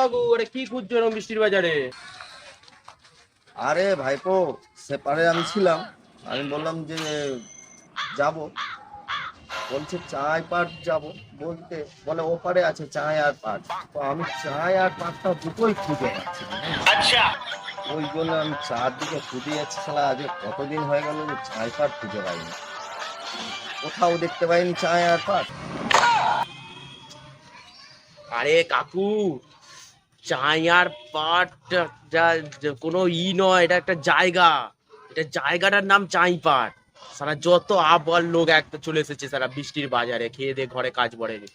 আগু আরে কি খুঁজছো এরকম বৃষ্টির বাজারে? আরে ভাইপো, সেপারে আমি ছিলাম। আমি বললাম যে যাব, বলছে চায় পাট যাব, বলতে বলে ওপারে আছে চায় আর পাট। তো আমি চায় আর পাটটা দুটোই খুঁজে পাচ্ছি না, জানিস? আচ্ছা। ওই জন্য আমি চারদিকে খুঁজে যাচ্ছি, শালা আজ কতদিন হয়ে গেল যে চায় পাট খুঁজে পাইনি, কোথাও দেখতে পাইনি চায় আর পাট। আরে কাকু, চাই আর পাট যা কোনো নয়, এটা একটা জায়গা। এটা জায়গাটার নাম চাই পাট। সারা যত আবল লোক একটা চলে এসেছে সারা বৃষ্টির বাজারে, খেয়ে দিয়ে ঘরে কাজ পড়েনি।